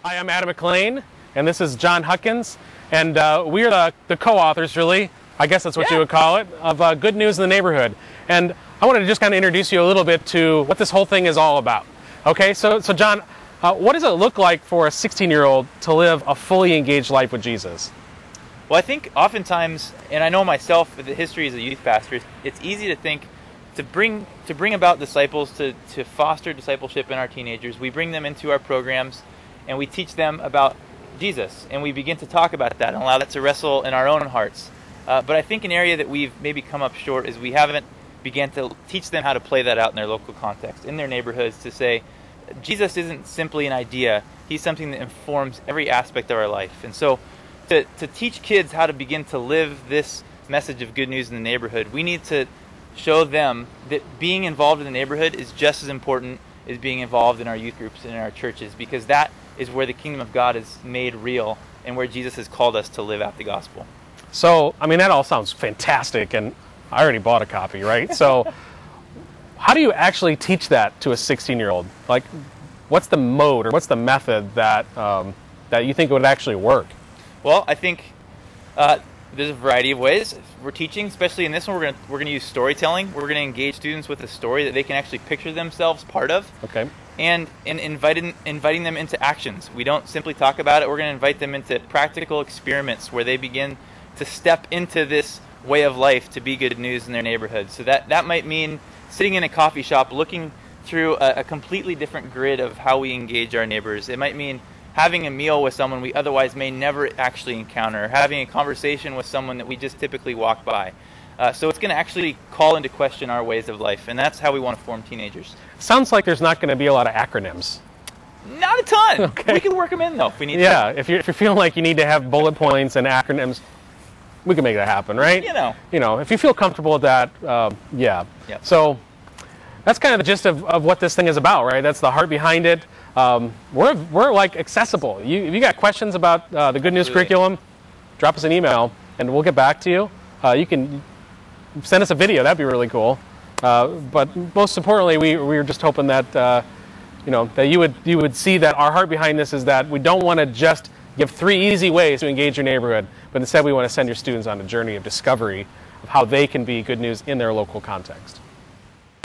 Hi, I'm Adam McLean, and this is John Huckins, and we are the co-authors, really, I guess that's what you would call it, of Good News in the Neighborhood. And I wanted to just kind of introduce you a little bit to what this whole thing is all about. Okay, so John, what does it look like for a 16-year-old to live a fully engaged life with Jesus? Well, I think oftentimes, and I know myself with the history as a youth pastor, it's easy to think to bring about disciples, to foster discipleship in our teenagers. We bring them into our programs and we teach them about Jesus, and we begin to talk about that and allow that to wrestle in our own hearts. But I think an area that we've maybe come up short is we haven't began to teach them how to play that out in their local context, in their neighborhoods, to say Jesus isn't simply an idea, he's something that informs every aspect of our life. And so to teach kids how to begin to live this message of good news in the neighborhood, we need to show them that being involved in the neighborhood is just as important as being involved in our youth groups and in our churches, because that is where the kingdom of God is made real and where Jesus has called us to live out the gospel. So, I mean, that all sounds fantastic, and I already bought a copy, right? So, how do you actually teach that to a 16-year-old? Like, what's the mode or what's the method that that you think would actually work? Well, I think there's a variety of ways we're teaching, especially in this one. We're going to use storytelling. We're going to engage students with a story that they can actually picture themselves part of. Okay. And inviting them into actions. We don't simply talk about it. We're going to invite them into practical experiments where they begin to step into this way of life to be good news in their neighborhood. So that might mean sitting in a coffee shop looking through a completely different grid of how we engage our neighbors. It might mean having a meal with someone we otherwise may never actually encounter, having a conversation with someone that we just typically walk by. So it's going to actually call into question our ways of life, and that's how we want to form teenagers. Sounds like there's not going to be a lot of acronyms. Not a ton. Okay. We can work them in, though, if we need to. Yeah, if you're feeling like you need to have bullet points and acronyms, we can make that happen, right? You know, if you feel comfortable with that, yeah. Yep. So that's kind of the gist of what this thing is about, right? That's the heart behind it. We're like accessible. If you got questions about the Good News curriculum, drop us an email and we'll get back to you. You can send us a video. That'd be really cool. But most importantly, we were just hoping that that you would see that our heart behind this is that we don't want to just give 3 easy ways to engage your neighborhood, but instead we want to send your students on a journey of discovery of how they can be good news in their local context.